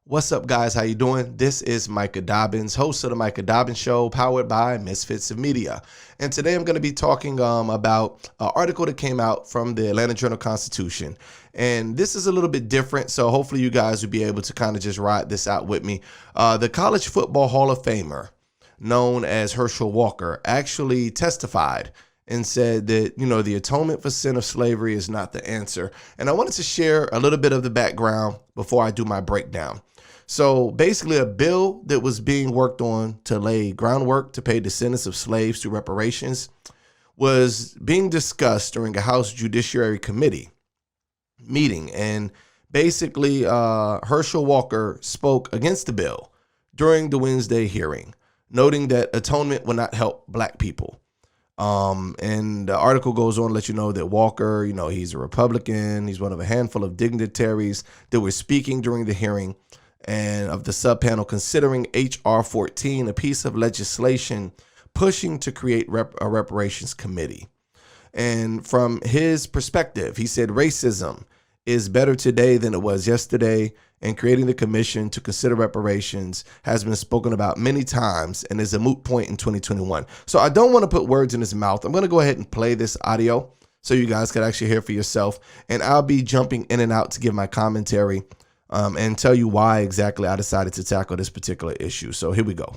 What's up, guys? How you doing? This is Micah Dobbins, host of the Micah Dobbins Show, powered by Misfits of Media. And today I'm going to be talking about an article that came out from the Atlanta Journal-Constitution. And this is a little bit different, so hopefully you guys will be able to kind of just ride this out with me. The College Football Hall of Famer, known as Herschel Walker, actually testified and said that, the atonement for sin of slavery is not the answer. And I wanted to share a little bit of the background before I do my breakdown. So basically, a bill that was being worked on to lay groundwork to pay descendants of slaves through reparations was being discussed during a House Judiciary Committee meeting. And basically, Herschel Walker spoke against the bill during the Wednesday hearing, noting that atonement would not help Black people. And the article goes on to let you know that Walker, he's a Republican. He's one of a handful of dignitaries that were speaking during the hearing and of the subpanel considering H.R. 14, a piece of legislation pushing to create a reparations committee. And from his perspective, he said racism is better today than it was yesterday, and creating the commission to consider reparations has been spoken about many times and is a moot point in 2021. So I don't want to put words in his mouth. I'm going to go ahead and play this audio so you guys can actually hear for yourself, and I'll be jumping in and out to give my commentary and tell you why exactly I decided to tackle this particular issue. So here we go.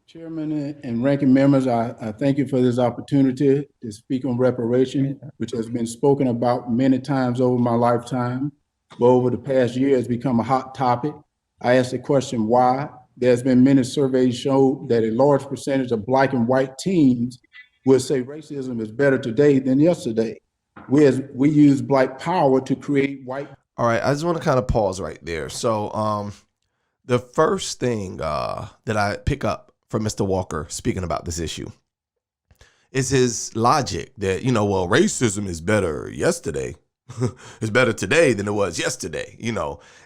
Chairman and ranking members, I thank you for this opportunity to speak on reparation, which has been spoken about many times over my lifetime, but over the past year has become a hot topic. I asked the question why. There's been many surveys show that a large percentage of Black and white teens will say racism is better today than yesterday. We use Black power to create white. All right, I just want to kind of pause right there. So the first thing that I pick up from Mr. Walker speaking about this issue is his logic that, racism is better yesterday. It's better today than it was yesterday,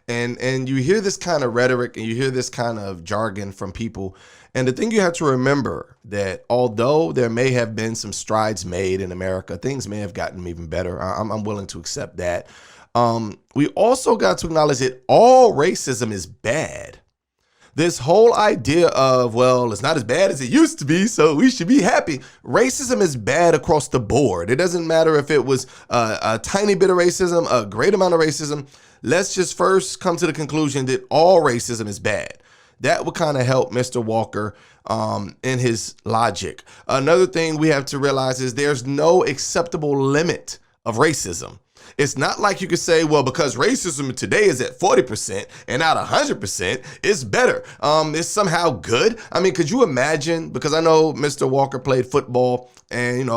and you hear this kind of rhetoric and you hear this kind of jargon from people. And the thing you have to remember that although there may have been some strides made in America, things may have gotten even better. I'm willing to accept that. We also got to acknowledge that all racism is bad. This whole idea of, well, it's not as bad as it used to be, so we should be happy. Racism is bad across the board. It doesn't matter if it was a tiny bit of racism, a great amount of racism. Let's just first come to the conclusion that all racism is bad. That would kind of help Mr. Walker in his logic. Another thing we have to realize is there's no acceptable limit of racism. It's not like you could say, well, because racism today is at 40% and not 100%, it's better. It's somehow good. I mean, could you imagine? Because I know Mr. Walker played football and,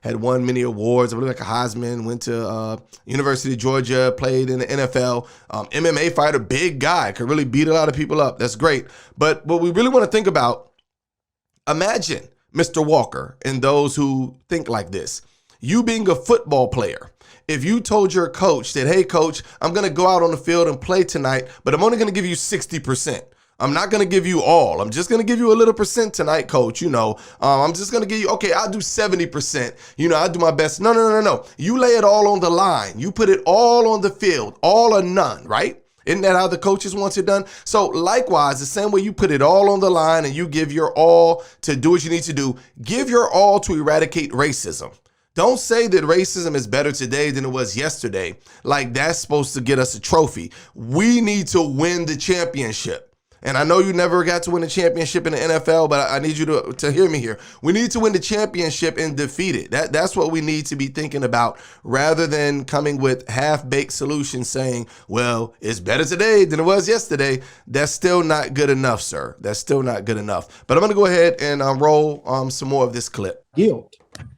had won many awards. I believe like a Heisman, went to University of Georgia, played in the NFL. MMA fighter, big guy, could really beat a lot of people up. That's great. But what we really want to think about, imagine Mr. Walker and those who think like this. You being a football player. If you told your coach that, hey, coach, I'm going to go out on the field and play tonight, but I'm only going to give you 60%. I'm not going to give you all. I'm just going to give you a little percent tonight, coach. I'm just going to give you, okay, I'll do 70%. I'll do my best. No. You lay it all on the line. You put it all on the field, all or none, right? Isn't that how the coaches want it done? So likewise, the same way you put it all on the line and you give your all to do what you need to do, give your all to eradicate racism. Don't say that racism is better today than it was yesterday. Like that's supposed to get us a trophy. We need to win the championship. And I know you never got to win the championship in the NFL, but I need you to hear me here. We need to win the championship and defeat it. That's what we need to be thinking about rather than coming with half-baked solutions saying, well, it's better today than it was yesterday. That's still not good enough, sir. That's still not good enough. But I'm going to go ahead and roll some more of this clip. Guilt.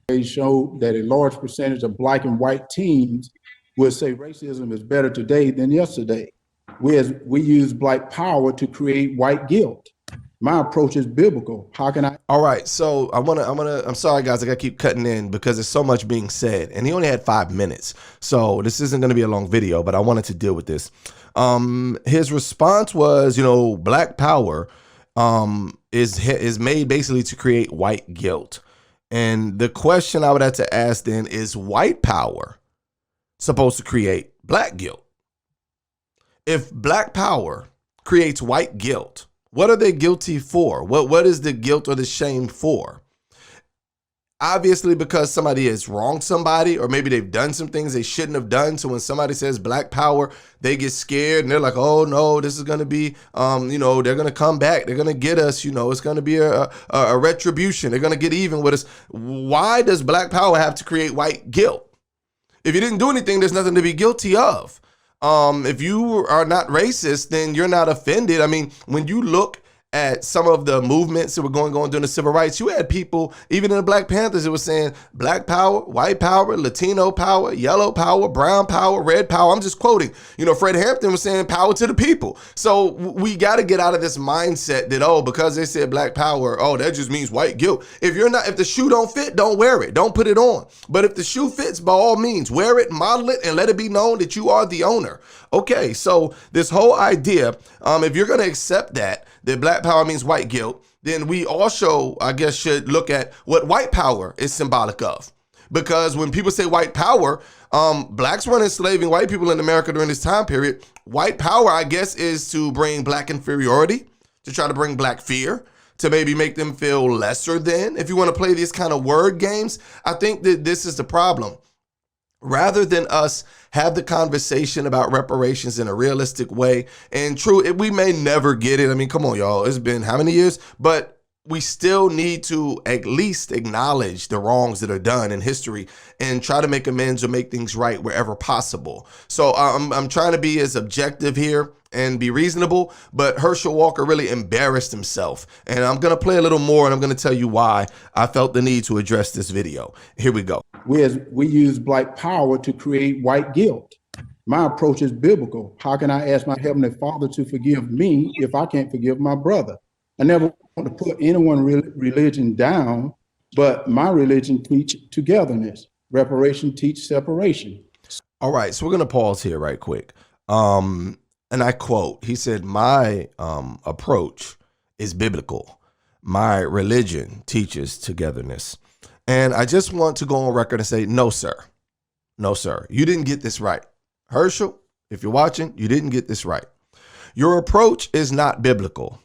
They show that a large percentage of Black and white teens will say racism is better today than yesterday. We use Black power to create white guilt. My approach is biblical. How can I? All right. So I'm sorry, guys. I got to keep cutting in because there's so much being said. And he only had 5 minutes. So this isn't going to be a long video, but I wanted to deal with this. His response was, Black power is made basically to create white guilt. And the question I would have to ask then is white power supposed to create Black guilt? if black power creates white guilt, what are they guilty for? What is the guilt or the shame for? Obviously, because somebody has wronged somebody, or maybe they've done some things they shouldn't have done. So when somebody says black power, they get scared and they're like, oh no, this is going to be, they're going to come back. They're going to get us, it's going to be a retribution. They're going to get even with us. Why does black power have to create white guilt? If you didn't do anything, there's nothing to be guilty of. If you are not racist, then you're not offended. I mean, when you look at some of the movements that were going on during the civil rights, you had people, even in the Black Panthers, it was saying black power, white power, Latino power, yellow power, brown power, red power. I'm just quoting. Fred Hampton was saying power to the people. So we got to get out of this mindset that, because they said black power, that just means white guilt. If the shoe don't fit, don't wear it. Don't put it on. But if the shoe fits, by all means, wear it, model it, and let it be known that you are the owner. Okay, so this whole idea, if you're going to accept that black power means white guilt, then we also, I guess, should look at what white power is symbolic of. Because when people say white power, blacks weren't enslaving white people in America during this time period. White power, I guess, is to bring black inferiority, to try to bring black fear, to maybe make them feel lesser than. If you want to play these kind of word games, I think that this is the problem. Rather than us have the conversation about reparations in a realistic way, and true, we may never get it. I mean, come on, y'all. It's been how many years? But we still need to at least acknowledge the wrongs that are done in history and try to make amends or make things right wherever possible. So I'm trying to be as objective here and be reasonable, but Herschel Walker really embarrassed himself. And I'm going to play a little more, and I'm going to tell you why I felt the need to address this video. Here we go. We use black power to create white guilt. My approach is biblical. How can I ask my Heavenly Father to forgive me if I can't forgive my brother? I never want to put anyone's religion down, but my religion teach togetherness. Reparation teach separation. All right, so we're going to pause here right quick. And I quote, he said, my approach is biblical. My religion teaches togetherness. And I just want to go on record and say, no, sir. No, sir. You didn't get this right. Herschel, if you're watching, you didn't get this right. Your approach is not biblical.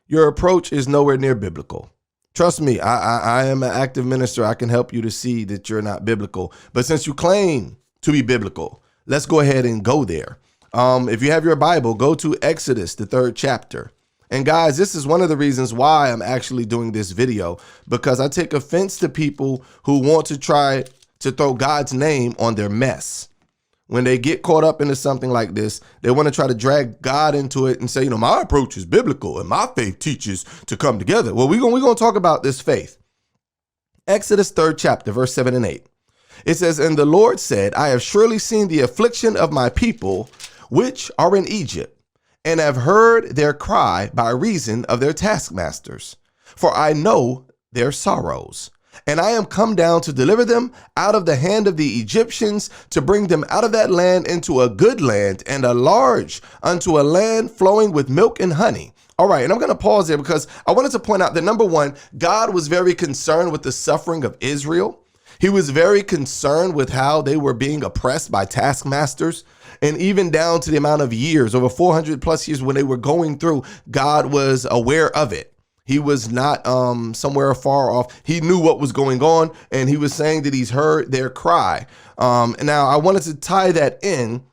Your approach is nowhere near biblical. Trust me, I am an active minister. I can help you to see that you're not biblical. But since you claim to be biblical, let's go ahead and go there. If you have your Bible, go to Exodus, the 3rd chapter. And guys, this is one of the reasons why I'm actually doing this video, because I take offense to people who want to try to throw God's name on their mess. When they get caught up into something like this, they want to try to drag God into it and say, my approach is biblical and my faith teaches to come together. Well, we're going to talk about this faith. Exodus 3rd chapter, verse 7 and 8. It says, and the Lord said, I have surely seen the affliction of my people, which are in Egypt, and have heard their cry by reason of their taskmasters. For I know their sorrows. And I am come down to deliver them out of the hand of the Egyptians, to bring them out of that land into a good land, and a large, unto a land flowing with milk and honey. All right, and I'm going to pause there because I wanted to point out that, number one, God was very concerned with the suffering of Israel. He was very concerned with how they were being oppressed by taskmasters. And even down to the amount of years, over 400 plus years when they were going through, God was aware of it. He was not somewhere far off. He knew what was going on, and he was saying that he's heard their cry. Now, I wanted to tie that in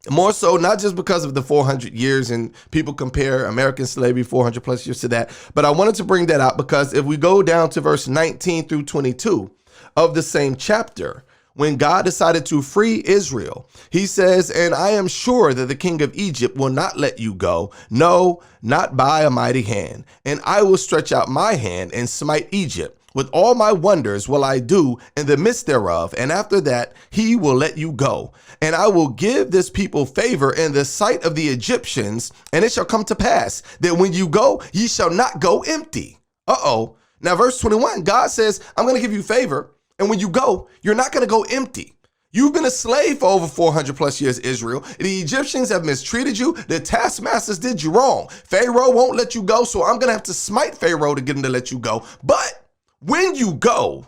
more so, not just because of the 400 years, and people compare American slavery 400 plus years to that, but I wanted to bring that out because if we go down to verse 19 through 22 of the same chapter, when God decided to free Israel, he says, and I am sure that the king of Egypt will not let you go, no, not by a mighty hand. And I will stretch out my hand and smite Egypt. With all my wonders will I do in the midst thereof. And after that, he will let you go. And I will give this people favor in the sight of the Egyptians. And it shall come to pass that when you go, ye shall not go empty. Now, verse 21, God says, I'm going to give you favor. And when you go, you're not going to go empty. You've been a slave for over 400 plus years, Israel. The Egyptians have mistreated you. The taskmasters did you wrong. Pharaoh won't let you go, so I'm going to have to smite Pharaoh to get him to let you go. But when you go,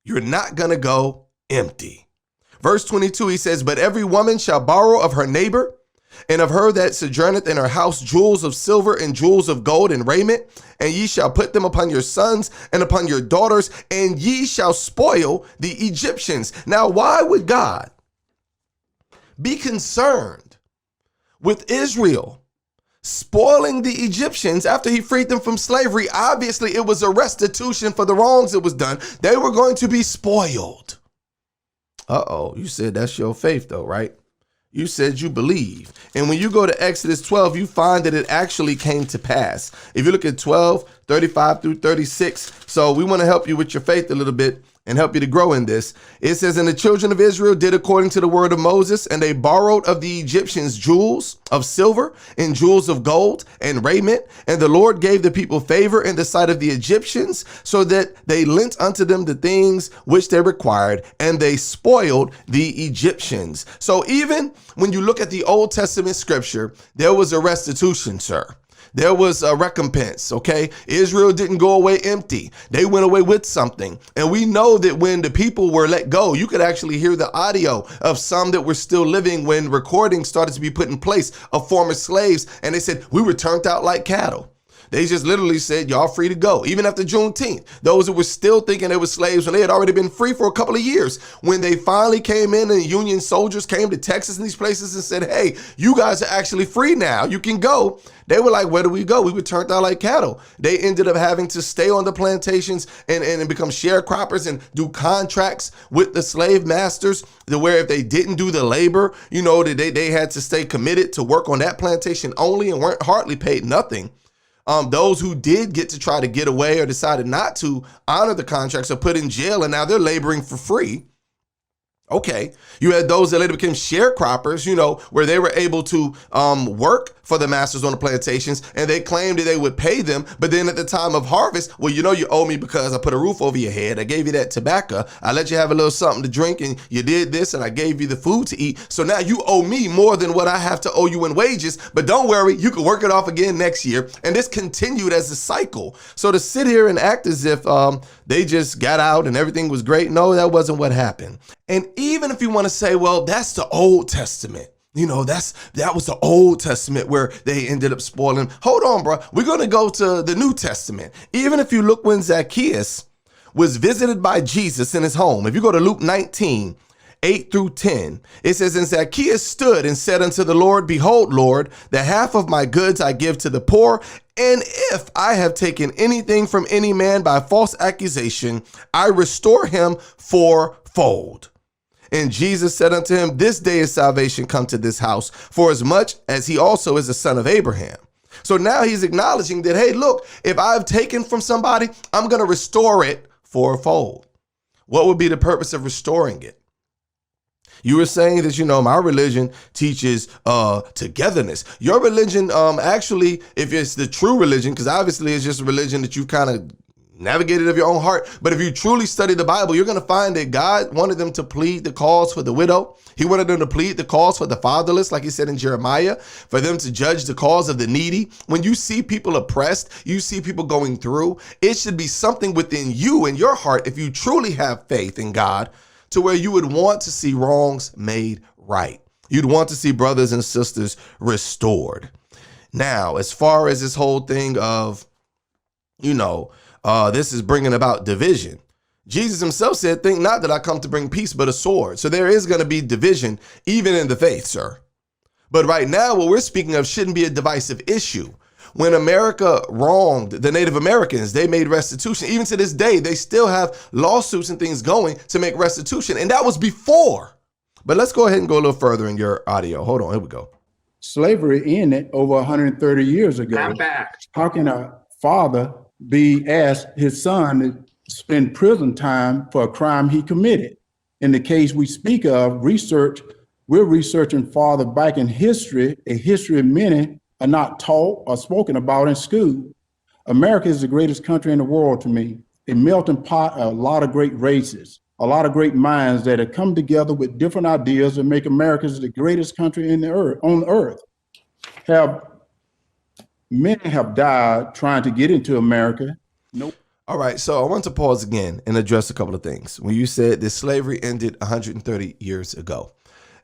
you're not going to go empty. Verse 22, he says, but every woman shall borrow of her neighbor and of her that sojourneth in her house jewels of silver and jewels of gold and raiment, and ye shall put them upon your sons and upon your daughters, and ye shall spoil the Egyptians. Now, why would God be concerned with Israel spoiling the Egyptians after he freed them from slavery? Obviously, it was a restitution for the wrongs that was done. They were going to be spoiled. Uh-oh, you said that's your faith though, right? You said you believe. And when you go to Exodus 12, you find that it actually came to pass. If you look at 12, 35 through 36, so we want to help you with your faith a little bit and help you to grow in this. It says, and the children of Israel did according to the word of Moses, and they borrowed of the Egyptians jewels of silver and jewels of gold and raiment. And the Lord gave the people favor in the sight of the Egyptians, so that they lent unto them the things which they required, and they spoiled the Egyptians. So even when you look at the Old Testament scripture, there was a restitution, sir. There was a recompense, okay? Israel didn't go away empty. They went away with something. And we know that when the people were let go, you could actually hear the audio of some that were still living when recordings started to be put in place of former slaves. And they said, we were turned out like cattle. They just literally said, y'all free to go. Even after Juneteenth, those who were still thinking they were slaves when they had already been free for a couple of years, when they finally came in and Union soldiers came to Texas and these places and said, hey, you guys are actually free now. You can go. They were like, where do we go? We were turned out like cattle. They ended up having to stay on the plantations and become sharecroppers and do contracts with the slave masters, to where if they didn't do the labor, you know, that they had to stay committed to work on that plantation only and weren't hardly paid nothing. Those who did get to try to get away or decided not to honor the contracts are put in jail, and now they're laboring for free. Okay, you had those that later became sharecroppers, you know, where they were able to work for the masters on the plantations, and they claimed that they would pay them. But then at the time of harvest, well, you know, you owe me because I put a roof over your head. I gave you that tobacco. I let you have a little something to drink, and you did this, and I gave you the food to eat. So now you owe me more than what I have to owe you in wages. But don't worry, you can work it off again next year. And this continued as a cycle. So to sit here and act as if they just got out and everything was great, no, that wasn't what happened. And even if you want to say, well, that's the Old Testament, you know, that was the Old Testament where they ended up spoiling. Hold on, bro. We're going to go to the New Testament. Even if you look when Zacchaeus was visited by Jesus in his home, if you go to Luke 19, 8 through 10, it says, and Zacchaeus stood and said unto the Lord, behold, Lord, the half of my goods I give to the poor. And if I have taken anything from any man by false accusation, I restore him fourfold. And Jesus said unto him, this day is salvation come to this house, for as much as he also is the son of Abraham. So now he's acknowledging that, hey, look, if I've taken from somebody, I'm going to restore it fourfold. What would be the purpose of restoring it? You were saying that, you know, my religion teaches togetherness. Your religion, actually, if it's the true religion, because obviously it's just a religion that you've kind of navigated of your own heart. But if you truly study the Bible, you're going to find that God wanted them to plead the cause for the widow. He wanted them to plead the cause for the fatherless, like he said in Jeremiah, for them to judge the cause of the needy. When you see people oppressed, you see people going through, it should be something within you and your heart, if you truly have faith in God, to where you would want to see wrongs made right. You'd want to see brothers and sisters restored. Now, as far as this whole thing of, you know, this is bringing about division. Jesus himself said, think not that I come to bring peace, but a sword. So there is going to be division, even in the faith, sir. But right now, what we're speaking of shouldn't be a divisive issue. When America wronged the Native Americans, they made restitution. Even to this day, they still have lawsuits and things going to make restitution. And that was before. But let's go ahead and go a little further in your audio. Hold on. Here we go. Slavery ended over 130 years ago. I'm back. How can a father be asked his son to spend prison time for a crime he committed? In the case we speak of, we're researching farther back in history, a history many are not taught or spoken about in school. America is the greatest country in the world to me, a melting pot of a lot of great races, a lot of great minds that have come together with different ideas and make America the greatest country on earth. Many have died trying to get into America. Nope. All right, so I want to pause again and address a couple of things. When you said that slavery ended 130 years ago,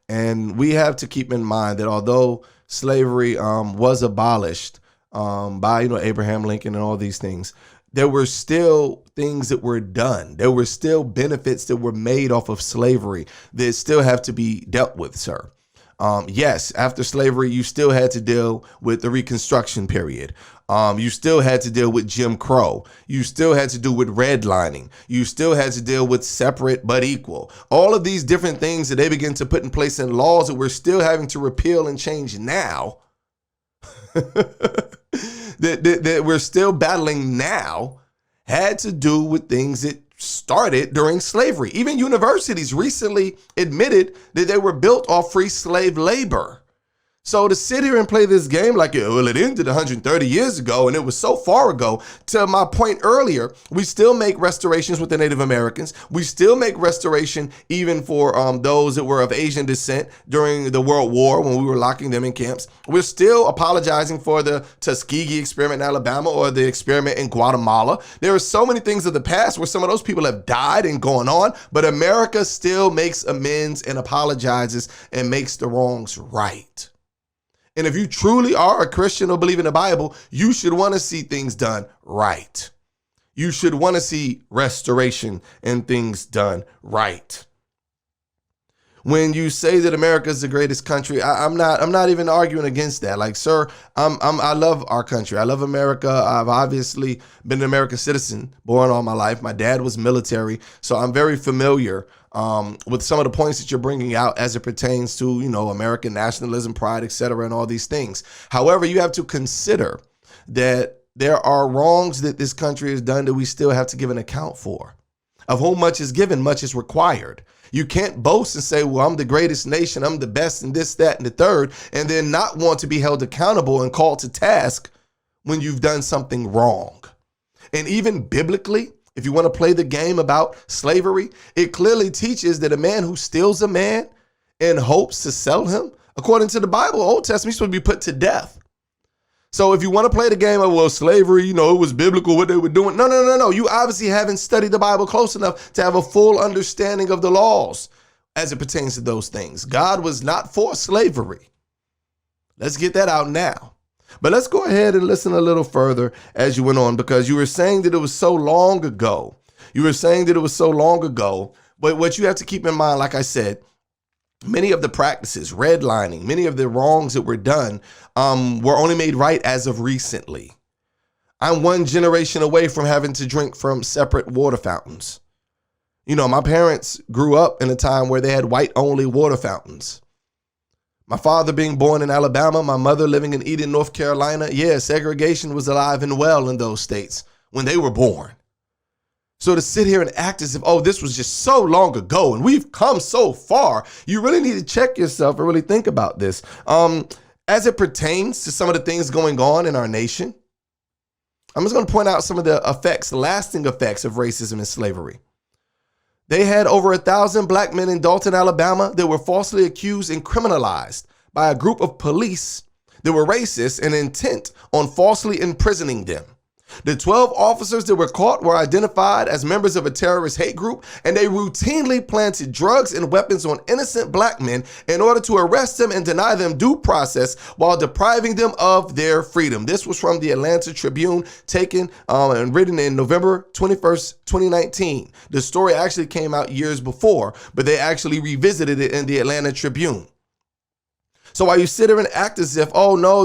and we have to keep in mind that although slavery was abolished by, Abraham Lincoln and all these things, there were still things that were done. There were still benefits that were made off of slavery that still have to be dealt with, sir. Yes, after slavery, you still had to deal with the Reconstruction period. You still had to deal with Jim Crow. You still had to deal with redlining. You still had to deal with separate but equal. All of these different things that they begin to put in place in laws that we're still having to repeal and change now, that we're still battling now, had to do with things that started during slavery. Even universities recently admitted that they were built off free slave labor. So to sit here and play this game like, well, it ended 130 years ago and it was so far ago, to my point earlier, we still make restorations with the Native Americans. We still make restoration even for those that were of Asian descent during the World War when we were locking them in camps. We're still apologizing for the Tuskegee experiment in Alabama or the experiment in Guatemala. There are so many things of the past where some of those people have died and gone on, but America still makes amends and apologizes and makes the wrongs right. And if you truly are a Christian or believe in the Bible, you should want to see things done right. You should want to see restoration and things done right. When you say that America is the greatest country, I'm not even arguing against that. Like, sir, I love our country. I love America. I've obviously been an American citizen, born all my life. My dad was military, so I'm very familiar with some of the points that you're bringing out as it pertains to, American nationalism, pride, etc., and all these things. However, you have to consider that there are wrongs that this country has done that we still have to give an account for. Of whom much is given, much is required. You can't boast and say, well, I'm the greatest nation, I'm the best in this, that, and the third, and then not want to be held accountable and called to task when you've done something wrong. And even biblically, if you want to play the game about slavery, it clearly teaches that a man who steals a man in hopes to sell him, according to the Bible, Old Testament, he's supposed to be put to death. So if you want to play the game of, well, slavery, it was biblical, what they were doing. No. You obviously haven't studied the Bible close enough to have a full understanding of the laws as it pertains to those things. God was not for slavery. Let's get that out now. But let's go ahead and listen a little further as you went on, because you were saying that it was so long ago. But what you have to keep in mind, like I said, many of the practices, redlining, many of the wrongs that were done were only made right as of recently. I'm one generation away from having to drink from separate water fountains. My parents grew up in a time where they had white-only water fountains. My father being born in Alabama, my mother living in Eden, North Carolina, segregation was alive and well in those states when they were born. So to sit here and act as if, this was just so long ago and we've come so far, you really need to check yourself and really think about this. As it pertains to some of the things going on in our nation, I'm just going to point out some of the effects, lasting effects of racism and slavery. They had over 1,000 black men in Dalton, Alabama that were falsely accused and criminalized by a group of police that were racist and intent on falsely imprisoning them. The 12 officers that were caught were identified as members of a terrorist hate group, and they routinely planted drugs and weapons on innocent black men in order to arrest them and deny them due process while depriving them of their freedom. This was from the Atlanta Tribune, taken and written in November 21st, 2019. The story actually came out years before, but they actually revisited it in the Atlanta Tribune. So while you sit there and act as if,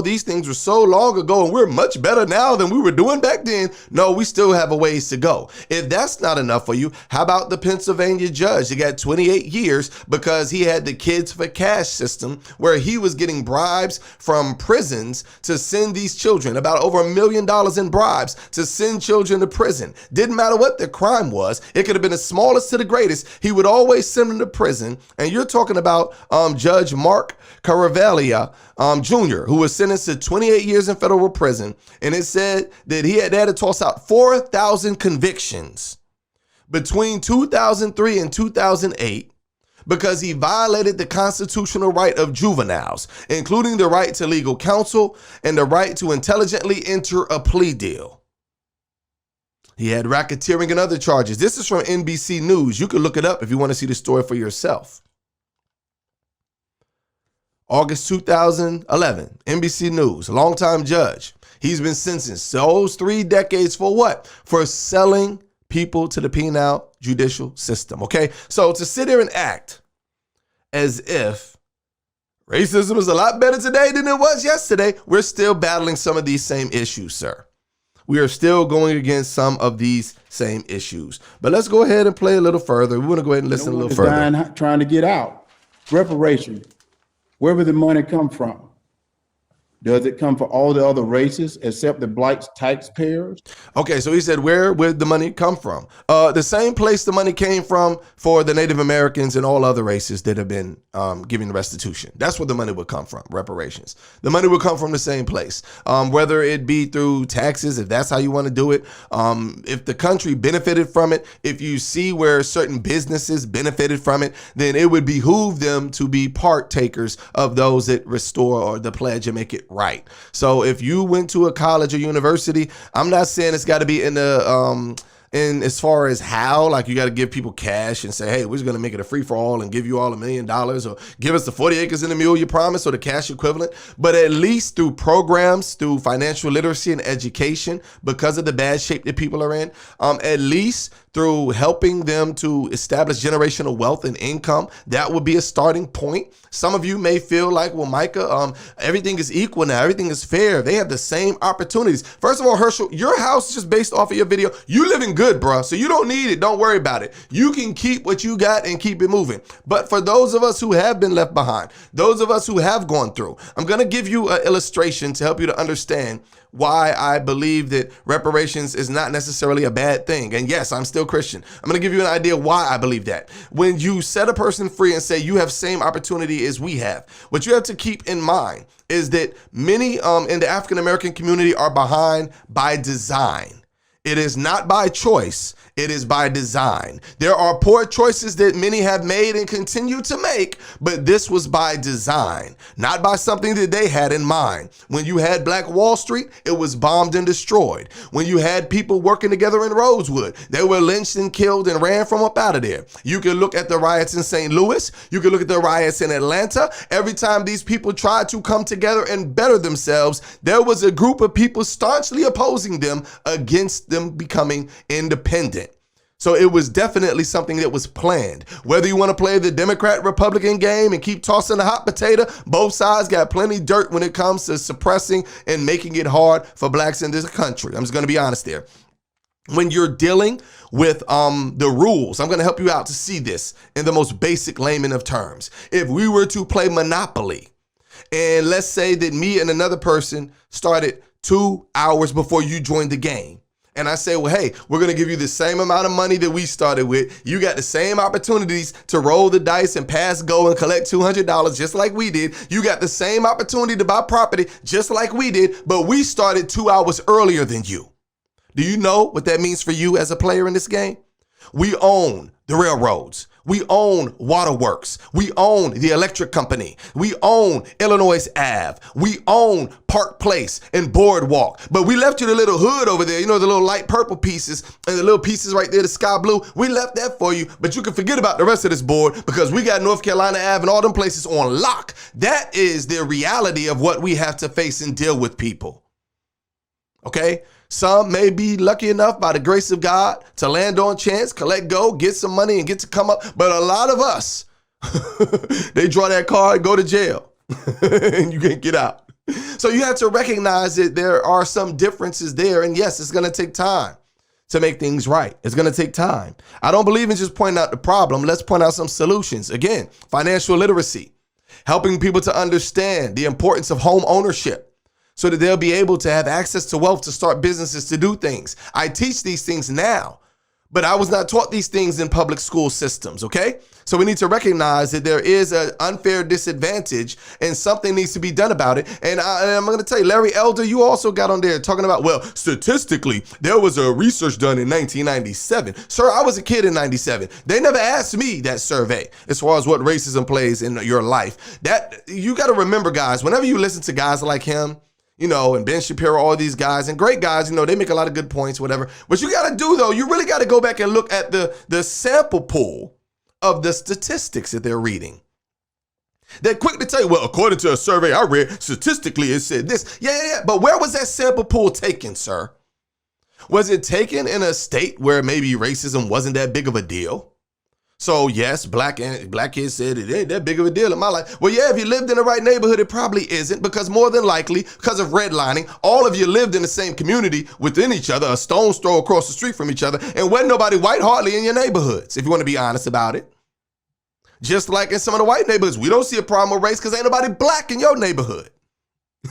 these things were so long ago and we're much better now than we were doing back then, no, we still have a ways to go. If that's not enough for you, how about the Pennsylvania judge? He got 28 years because he had the kids for cash system where he was getting bribes from prisons to send these children, about over $1 million in bribes to send children to prison. Didn't matter what the crime was. It could have been the smallest to the greatest. He would always send them to prison. And you're talking about Judge Mark Caravellia Jr., who was sentenced to 28 years in federal prison. And it said that they had to toss out 4,000 convictions between 2003 and 2008 because he violated the constitutional right of juveniles, including the right to legal counsel and the right to intelligently enter a plea deal. He had racketeering and other charges. This is from NBC News. You can look it up if you want to see the story for yourself. August 2011, NBC News, a longtime judge. He's been sentenced those 3 decades for what? For selling people to the penal judicial system, okay? So to sit here and act as if racism is a lot better today than it was yesterday, we're still battling some of these same issues, sir. We are still going against some of these same issues. But let's go ahead and play a little further. We want to go ahead and listen a little further. Trying to get out. Reparation. Where would the money come from? Does it come for all the other races except the black taxpayers? Okay, so he said, where would the money come from? The same place the money came from for the Native Americans and all other races that have been giving restitution. That's where the money would come from, reparations. The money would come from the same place, whether it be through taxes, if that's how you want to do it. If the country benefited from it, if you see where certain businesses benefited from it, then it would behoove them to be partakers of those that restore or the pledge and make it right. So if you went to a college or university, I'm not saying it's got to be in the in as far as how, like you got to give people cash and say, hey, we're just going to make it a free for all and give you all $1 million, or give us the 40 acres and a mule you promised, or the cash equivalent. But at least through programs, through financial literacy and education, because of the bad shape that people are in, at least through helping them to establish generational wealth and income, that would be a starting point. Some of you may feel like, well, Micah, everything is equal now. Everything is fair. They have the same opportunities. First of all, Herschel, your house is just based off of your video. You living good, bro. So you don't need it. Don't worry about it. You can keep what you got and keep it moving. But for those of us who have been left behind, those of us who have gone through, I'm going to give you an illustration to help you to understand why I believe that reparations is not necessarily a bad thing. And yes, I'm still Christian. I'm going to give you an idea why I believe that. When you set a person free and say you have same opportunity as we have, what you have to keep in mind is that many in the African American community are behind by design. It is not by choice. It is by design. There are poor choices that many have made and continue to make, but this was by design, not by something that they had in mind. When you had Black Wall Street, it was bombed and destroyed. When you had people working together in Rosewood, they were lynched and killed and ran from up out of there. You can look at the riots in St. Louis. You can look at the riots in Atlanta. Every time these people tried to come together and better themselves, there was a group of people staunchly opposing them against them becoming independent. So it was definitely something that was planned. Whether you want to play the Democrat-Republican game and keep tossing the hot potato, both sides got plenty dirt when it comes to suppressing and making it hard for blacks in this country. I'm just going to be honest there. When you're dealing with the rules, I'm going to help you out to see this in the most basic layman of terms. If we were to play Monopoly, and let's say that me and another person started 2 hours before you joined the game, and I say, well, hey, we're going to give you the same amount of money that we started with. You got the same opportunities to roll the dice and pass go and collect $200 just like we did. You got the same opportunity to buy property just like we did, but we started 2 hours earlier than you. Do you know what that means for you as a player in this game? We own the railroads. We own waterworks. We own the electric company. We own Illinois Ave. We own Park Place and Boardwalk. But we left you the little hood over there, you know, the little light purple pieces and the little pieces right there, the sky blue. We left that for you, but you can forget about the rest of this board because we got North Carolina Ave and all them places on lock. That is the reality of what we have to face and deal with, people. Okay? Some may be lucky enough by the grace of God to land on chance, collect go, get some money and get to come up. But a lot of us, they draw that card, go to jail and you can't get out. So you have to recognize that there are some differences there. And yes, it's going to take time to make things right. It's going to take time. I don't believe in just pointing out the problem. Let's point out some solutions. Again, financial literacy, helping people to understand the importance of home ownership, so that they'll be able to have access to wealth to start businesses, to do things. I teach these things now, but I was not taught these things in public school systems, okay? So we need to recognize that there is an unfair disadvantage and something needs to be done about it. And I'm going to tell you, Larry Elder, you also got on there talking about, well, statistically, there was a research done in 1997. Sir, I was a kid in 97. They never asked me that survey as far as what racism plays in your life. That you got to remember, guys, whenever you listen to guys like him, you know, and Ben Shapiro, all these guys and great guys, you know, they make a lot of good points, whatever. What you got to do, though, you really got to go back and look at the sample pool of the statistics that they're reading. They're quick to tell you, well, according to a survey I read, statistically it said this. Yeah. But where was that sample pool taken, sir? Was it taken in a state where maybe racism wasn't that big of a deal? So yes, black kids said it ain't that big of a deal in my life. Well, yeah, if you lived in the right neighborhood, it probably isn't, because more than likely, because of redlining, all of you lived in the same community within each other, a stone's throw across the street from each other, and wasn't nobody white hardly in your neighborhoods, if you want to be honest about it. Just like in some of the white neighborhoods, we don't see a problem with race because ain't nobody black in your neighborhood,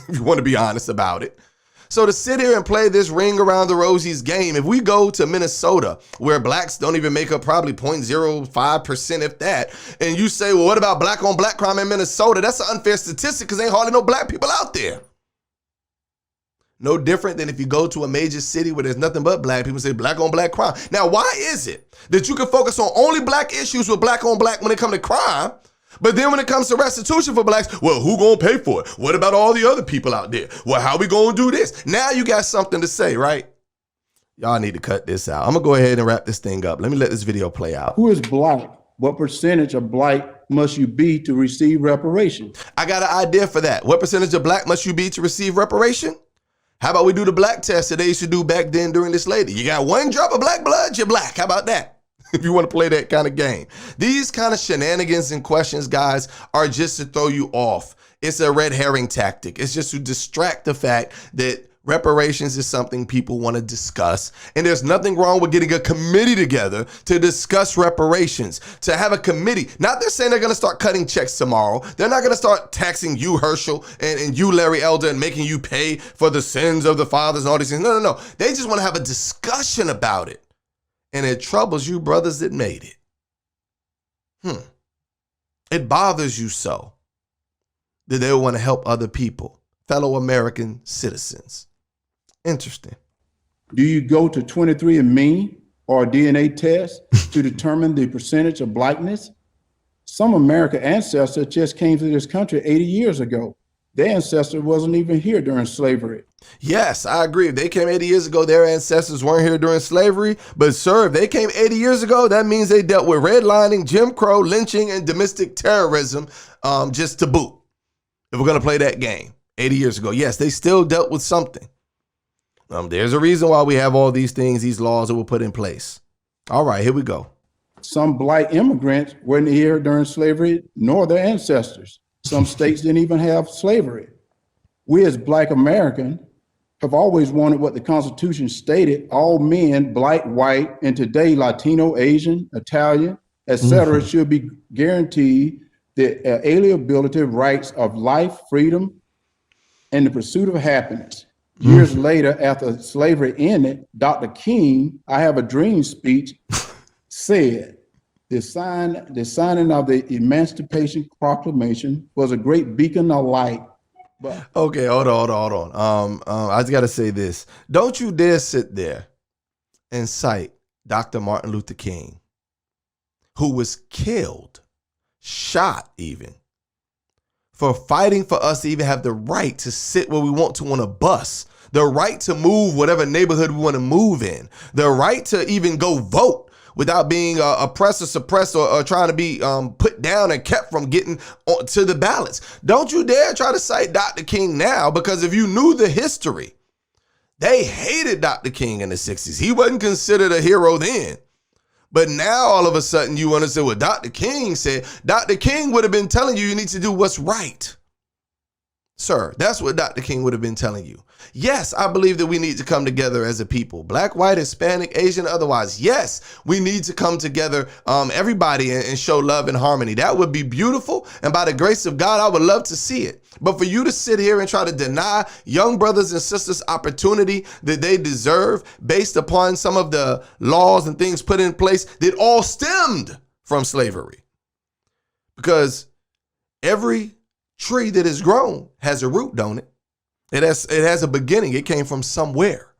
if you want to be honest about it. So to sit here and play this ring around the rosies game, if we go to Minnesota, where blacks don't even make up probably 0.05%, if that, and you say, well, what about black on black crime in Minnesota? That's an unfair statistic because ain't hardly no black people out there. No different than if you go to a major city where there's nothing but black people, say black on black crime. Now, why is it that you can focus on only black issues with black on black when it comes to crime? But then when it comes to restitution for blacks, well, who gonna pay for it? What about all the other people out there? Well, how we gonna do this? Now you got something to say, right? Y'all need to cut this out. I'm gonna go ahead and wrap this thing up. Let me let this video play out. Who is black? What percentage of black must you be to receive reparations? I got an idea for that. What percentage of black must you be to receive reparation? How about we do the black test that they used to do back then during this lady? You got 1 drop of black blood, you're black. How about that? If you want to play that kind of game. These kind of shenanigans and questions, guys, are just to throw you off. It's a red herring tactic. It's just to distract the fact that reparations is something people want to discuss. And there's nothing wrong with getting a committee together to discuss reparations, to have a committee. Not they're saying they're going to start cutting checks tomorrow. They're not going to start taxing you, Herschel, and you, Larry Elder, and making you pay for the sins of the fathers and all these things. No. They just want to have a discussion about it. And it troubles you brothers that made it. It bothers you so that they want to help other people, fellow American citizens. Interesting. Do you go to 23andMe or a DNA test to determine the percentage of blackness? Some American ancestors just came to this country 80 years ago. Their ancestor wasn't even here during slavery. Yes, I agree. If they came 80 years ago, their ancestors weren't here during slavery. But sir, if they came 80 years ago, that means they dealt with redlining, Jim Crow, lynching, and domestic terrorism, just to boot. If we're going to play that game 80 years ago, yes, they still dealt with something. There's a reason why we have all these things, these laws that were put in place. All right, here we go. Some black immigrants weren't here during slavery, nor their ancestors. Some states didn't even have slavery. We as black Americans have always wanted what the Constitution stated: all men, black, white, and today Latino, Asian, Italian, etc., should be guaranteed the alienability rights of life, freedom, and the pursuit of happiness. Years later, after slavery ended, Dr. King, I Have a Dream speech, said, the signing of the Emancipation Proclamation was a great beacon of light. But okay, hold on. I just got to say this. Don't you dare sit there and cite Dr. Martin Luther King, who was killed, shot even, for fighting for us to even have the right to sit where we want to on a bus, the right to move whatever neighborhood we want to move in, the right to even go vote without being oppressed or suppressed or trying to be put down and kept from getting to the ballots. Don't you dare try to cite Dr. King now, because if you knew the history, they hated Dr. King in the 60s. He wasn't considered a hero then. But now all of a sudden you want to say, well, Dr. King said. Dr. King would have been telling you need to do what's right. Sir, that's what Dr. King would have been telling you. Yes, I believe that we need to come together as a people, black, white, Hispanic, Asian, otherwise. Yes, we need to come together, everybody, and show love and harmony. That would be beautiful. And by the grace of God, I would love to see it. But for you to sit here and try to deny young brothers and sisters opportunity that they deserve based upon some of the laws and things put in place that all stemmed from slavery. Because every tree that is grown has a root, don't it? It has a beginning. It came from somewhere.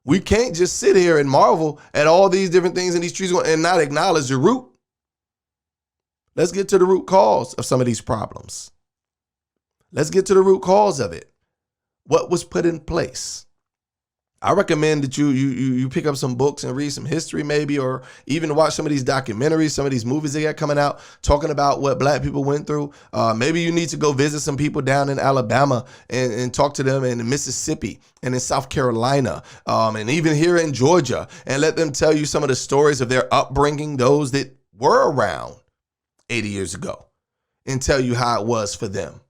We can't just sit here and marvel at all these different things in these trees and not acknowledge the root. Let's get to the root cause of some of these problems. Let's get to the root cause of it. What was put in place? I recommend that you pick up some books and read some history maybe, or even watch some of these documentaries, some of these movies they got coming out talking about what black people went through. Maybe you need to go visit some people down in Alabama and talk to them in Mississippi and in South Carolina, and even here in Georgia, and let them tell you some of the stories of their upbringing, those that were around 80 years ago, and tell you how it was for them.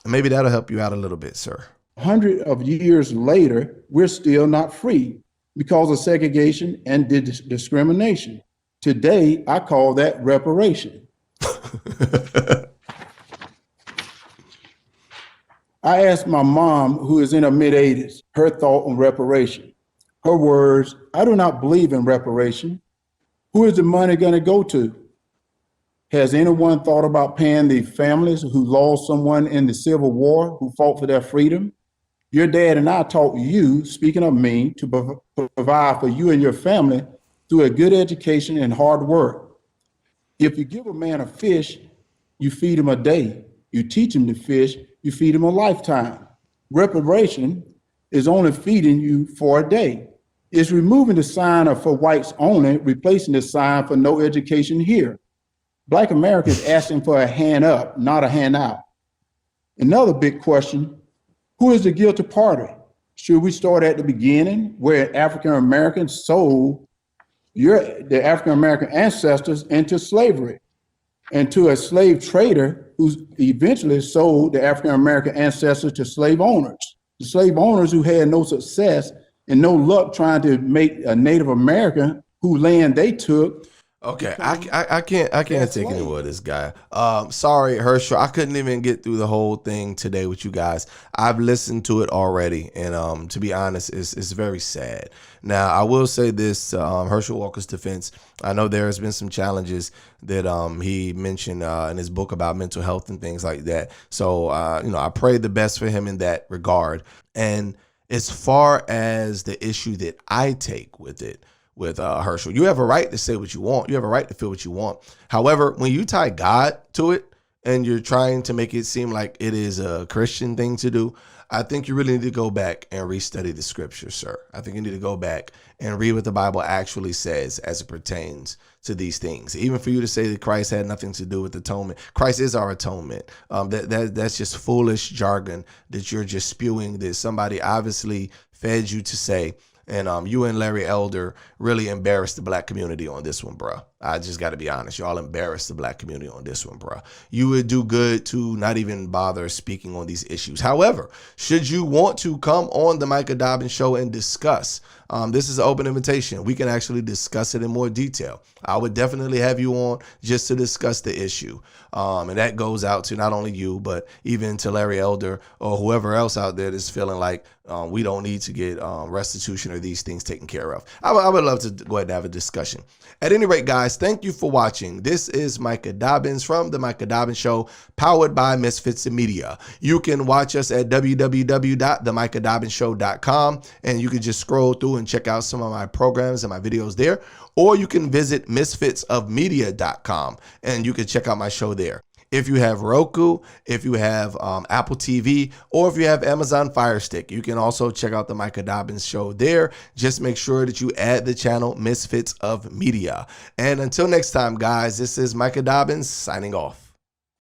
And maybe that'll help you out a little bit, sir. Hundreds of years later, we're still not free because of segregation and discrimination. Today, I call that reparation. I asked my mom, who is in her mid-80s, her thought on reparation. Her words, "I do not believe in reparation. Who is the money going to go to? Has anyone thought about paying the families who lost someone in the Civil War, who fought for their freedom? Your dad and I taught you, speaking of me, to provide for you and your family through a good education and hard work. If you give a man a fish, you feed him a day. You teach him to fish, you feed him a lifetime. Reparation is only feeding you for a day. It's removing the sign of for whites only, replacing the sign for no education here. Black America is asking for a hand up, not a handout. Another big question, who is the guilty party? Should we start at the beginning, where African Americans sold the African American ancestors into slavery, and to a slave trader who eventually sold the African American ancestors to slave owners? The slave owners who had no success and no luck trying to make a Native American whose land they took. Okay, I can't take any more of this guy. Sorry, Herschel, I couldn't even get through the whole thing today with you guys. I've listened to it already, and to be honest, it's very sad. Now, I will say this, Herschel Walker's defense, I know there has been some challenges that he mentioned in his book about mental health and things like that. So, I pray the best for him in that regard. And as far as the issue that I take with it, with Herschel, you have a right to say what you want. You have a right to feel what you want. However, when you tie God to it and you're trying to make it seem like it is a Christian thing to do, I think you really need to go back and restudy the scripture, sir. I think you need to go back and read what the Bible actually says as it pertains to these things. Even for you to say that Christ had nothing to do with atonement. Christ is our atonement. That's just foolish jargon that you're just spewing, that somebody obviously fed you to say. And you and Larry Elder really embarrassed the black community on this one, bro. I just got to be honest. Y'all embarrassed the black community on this one, bro. You would do good to not even bother speaking on these issues. However, should you want to come on the Micah Dobbins Show and discuss, this is an open invitation. We can actually discuss it in more detail. I would definitely have you on just to discuss the issue. And that goes out to not only you, but even to Larry Elder or whoever else out there that's feeling like we don't need to get restitution or these things taken care of. I would love to go ahead and have a discussion. At any rate, guys, thank you for watching. This is Micah Dobbins from The Micah Dobbins Show, powered by Misfits Media. You can watch us at www.themicahdobbinsshow.com, and you can just scroll through and check out some of my programs and my videos there. Or you can visit misfitsofmedia.com, and you can check out my show there. If you have Roku, if you have Apple TV, or if you have Amazon Fire Stick, you can also check out the Micah Dobbins Show there. Just make sure that you add the channel Misfits of Media. And until next time, guys, this is Micah Dobbins signing off.